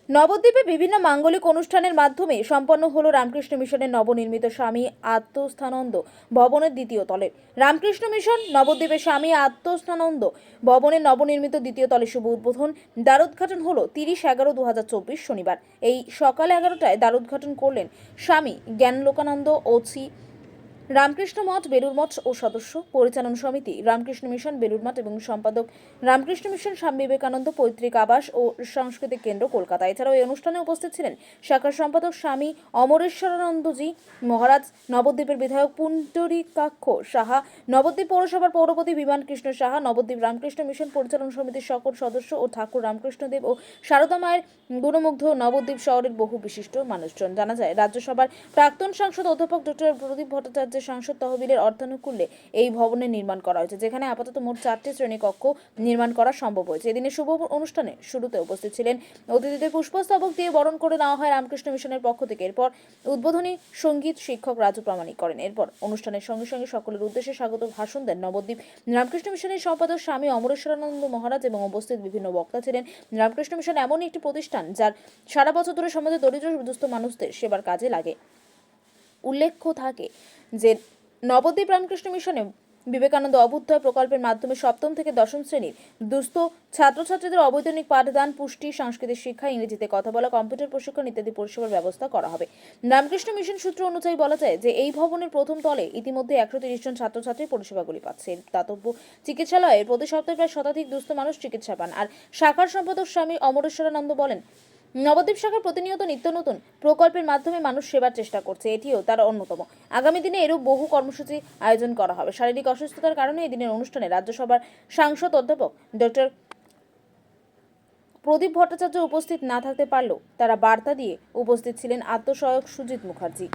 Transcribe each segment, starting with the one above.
নবদ্বীপে বিভিন্ন মাঙ্গলিক অনুষ্ঠানের মাধ্যমে সম্পন্ন হলো রামকৃষ্ণ মিশনের নবনির্মিত স্বামী আত্মস্থানন্দ ভবনের দ্বিতীয় তলে। রামকৃষ্ণ মিশন নবদ্বীপে স্বামী আত্মস্থানন্দ ভবনের নবনির্মিত দ্বিতীয় তলে শুভ উদ্বোধন দ্বারোদ্ঘাটন হলো 30/11/2024 শনিবার। এই সকাল 11টায় দ্বারোদ্ঘাটন করলেন স্বামী জ্ঞানলোকানন্দ ওসি রামকৃষ্ণ মঠ বেলুর মঠ ও সদস্য পরিচালন সমিতি রামকৃষ্ণ মিশন বেলুর মঠ এবং সম্পাদক রামকৃষ্ণ মিশন স্বামী বিবেকানন্দ পৈতৃক আবাস ও সাংস্কৃতিক কেন্দ্র কলকাতা। এছাড়াও এই অনুষ্ঠানে উপস্থিত ছিলেন শাখার সম্পাদক স্বামী অমরেশ্বরানন্দজি মহারাজ, নবদ্বীপের বিধায়ক পুণ্ডরীকাক্ষ সাহা, নবদ্বীপ পৌরসভার পৌরপতি বিমান কৃষ্ণ সাহা, নবদ্বীপ রামকৃষ্ণ মিশন পরিচালন সমিতির সকল সদস্য ও ঠাকুর রামকৃষ্ণদেব ও সারদা মায়ের গুণমুগ্ধ নবদ্বীপ শহরের বহু বিশিষ্ট মানুষজন। জানা যায়, রাজ্যসভার প্রাক্তন সাংসদ অধ্যাপক ডক্টর প্রদীপ ভট্টাচার্যের সাংসদ তহবিলের অর্থানুকূল্যে এই ভবনের নির্মাণ করা হয়েছে, যেখানে আপাতত মোট 4টি শ্রেণীকক্ষ নির্মাণ করা সম্ভব হয়েছে। এদিনের শুভ অনুষ্ঠানে শুরুতে উপস্থিত ছিলেন অতিথিদের পুষ্পস্তবক দিয়ে বরণ করে নেওয়া হয় রামকৃষ্ণ মিশনের পক্ষ থেকে। এরপর উদ্বোধনী সঙ্গীত শিক্ষক রাজু প্রামাণিক করেন। এরপর অনুষ্ঠানের সঙ্গে সঙ্গে সকলের উদ্দেশ্যে স্বাগত ভাষণ দেন নবদ্বীপ রামকৃষ্ণ মিশনের সম্পাদক স্বামী অমরেশ্বরানন্দ মহারাজ এবং উপস্থিত বিভিন্ন বক্তা ছিলেন। রামকৃষ্ণ মিশন এমন একটি প্রতিষ্ঠান যার সারা বছর ধরে সমাজে দরিদ্র দুস্থ মানুষদের সেবার কাজে লাগে। উল্লেখ্য থাকে যে নবদ্বীপ রামকৃষ্ণ মিশনে বিবেকানন্দ অভ্যুদয় প্রকল্পের মাধ্যমে 7ম থেকে 10ম শ্রেণীর দুস্থ ছাত্রছাত্রীদের অবৈতনিক পাঠদান, পুষ্টি, সাংস্কৃতিক শিক্ষা, ইংরেজিতে কথা বলা, কম্পিউটার প্রশিক্ষণ ইত্যাদি পরিষেবার ব্যবস্থা করা হবে। রামকৃষ্ণ মিশন সূত্র অনুযায়ী বলা যায় যে এই ভবনের প্রথম তলে ইতিমধ্যে 130 জন ছাত্রছাত্রী পরিষেবাগুলি পাচ্ছে। দাতব্য চিকিৎসালয়ে প্রতি সপ্তাহে প্রায় শতাধিক দুস্থ মানুষ চিকিৎসা পান। আর শাখার সম্পাদক স্বামী অমরেশ্বরানন্দ বলেন, নবদ্বীপ শাখা প্রতিনিয়ত নিত্য নতুন প্রকল্পের মাধ্যমে মানুষ সেবার চেষ্টা করছে, এটিও তার অন্যতম। আগামী দিনে এরূপ বহু কর্মসূচি আয়োজন করা হবে। শারীরিক অসুস্থতার কারণে এই দিনের অনুষ্ঠানে রাজ্যসভার সাংসদ অধ্যাপক ডক্টর প্রদীপ ভট্টাচার্য উপস্থিত না থাকতে পারলেও তারা বার্তা দিয়ে উপস্থিত ছিলেন আত্মসহায়ক সুজিত মুখার্জি।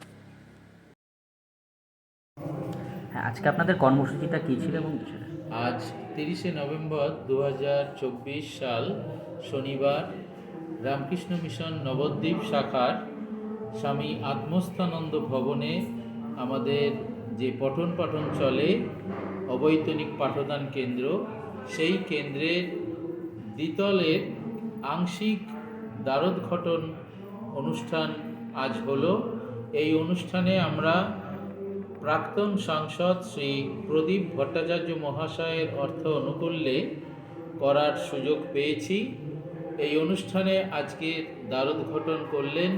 হ্যাঁ, আজকে আপনাদের কর্মসূচিটা কী ছিল এবং আজ 30শে নভেম্বর 2024 সাল শনিবার রামকৃষ্ণ মিশন নবদ্বীপ শাখার স্বামী আত্মস্থানন্দ ভবনে আমাদের যে পঠন পাঠন চলে অবৈতনিক পাঠদান কেন্দ্র, সেই কেন্দ্রের দ্বিতলের আংশিক দ্বারোদ্ঘাটন অনুষ্ঠান আজ হলো। এই অনুষ্ঠানে আমরা প্রাক্তন সাংসদ শ্রী প্রদীপ ভট্টাচার্য মহাশয়ের অর্থ অনুকূল্যে করার সুযোগ পেয়েছি। এই অনুষ্ঠানে আজকে দ্বারোদ্ঘাটন করলেন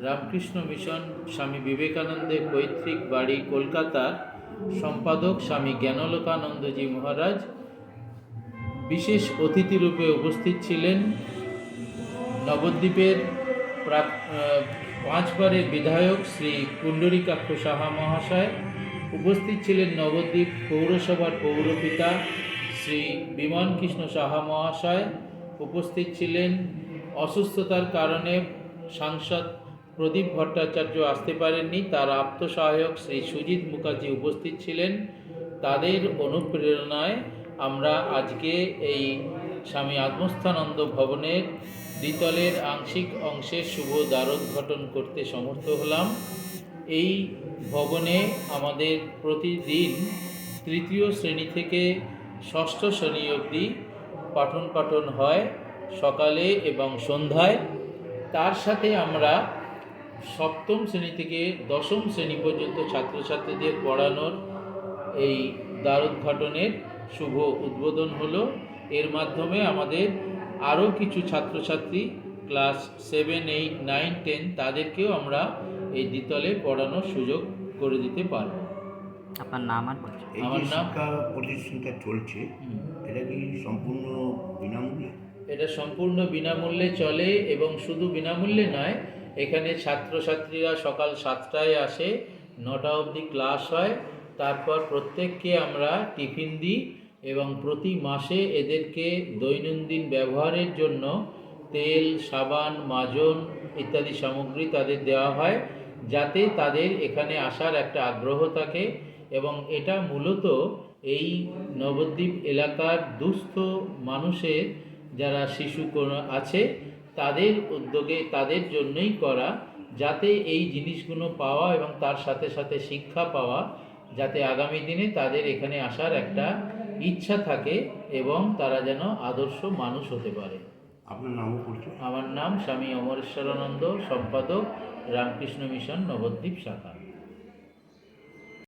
রামকৃষ্ণ মিশন স্বামী বিবেকানন্দের পৈতৃক বাড়ি কলকাতার সম্পাদক স্বামী জ্ঞানলোকানন্দজি মহারাজ। বিশেষ অতিথিরূপে উপস্থিত ছিলেন নবদ্বীপের 5বারের বিধায়ক শ্রী পুণ্ডরীকাক্ষ সাহা মহাশয়। উপস্থিত ছিলেন নবদ্বীপ পৌরসভার পৌরপিতা শ্রী বিমান কৃষ্ণ সাহা মহাশয়। উপস্থিত ছিলেন অসুস্থতার কারণে সাংসদ প্রদীপ ভট্টাচার্য আসতে পারেননি, তার আত্মসহায়ক শ্রী সুজিত মুখার্জি উপস্থিত ছিলেন। তাদের অনুপ্রেরণায় আমরা আজকে এই স্বামী আত্মস্থানন্দ ভবনের দ্বিতলের আংশিক অংশের শুভ দ্বারোদ্ঘাটন করতে সমর্থ হলাম। এই ভবনে আমাদের প্রতিদিন তৃতীয় শ্রেণী থেকে 6ষ্ঠ শ্রেণী অবধি পাঠন হয় সকালে এবং সন্ধ্যায়। তার সাথে আমরা 7ম শ্রেণী থেকে 10ম শ্রেণী পর্যন্ত ছাত্রছাত্রীদের পড়ানোর এই দ্বারোদ্ঘাটনের শুভ উদ্বোধন হলো। এর মাধ্যমে আমাদের আরও কিছু ছাত্রছাত্রী ক্লাস 7, 8, 9, 10 তাদেরকেও আমরা এই দ্বিতলে পড়ানোর সুযোগ করে দিতে পারব। আপনার নাম আর আমার নাম শিক্ষা প্রতিষ্ঠানটা চলছে, এটা কি সম্পূর্ণ বিনামূল্যে? এটা সম্পূর্ণ বিনামূল্যে চলে এবং শুধু বিনামূল্যে নয়, এখানে ছাত্রছাত্রীরা সকাল 7টায় আসে, 9টা অবধি ক্লাস হয়। তারপর প্রত্যেককে আমরা টিফিন দিই এবং প্রতি মাসে এদেরকে দৈনন্দিন ব্যবহারের জন্য তেল, সাবান, মাজন ইত্যাদি সামগ্রী তাদের দেওয়া হয়, যাতে তাদের এখানে আসার একটা আগ্রহ থাকে। এবং এটা মূলত এই নবদ্বীপ এলাকার দুস্থ মানুষের যারা শিশু আছে তাদের উদ্যোগে, তাদের জন্যই করা, যাতে এই জিনিসগুলো পাওয়া এবং তার সাথে সাথে শিক্ষা পাওয়া, যাতে আগামী দিনে তাদের এখানে আসার একটা ইচ্ছা থাকে এবং তারা যেন আদর্শ মানুষ হতে পারে। আপনার নামও পরিচয়? আমার নাম স্বামী অমরেশ্বরানন্দ, সম্পাদক রামকৃষ্ণ মিশন নবদ্বীপ শাখা।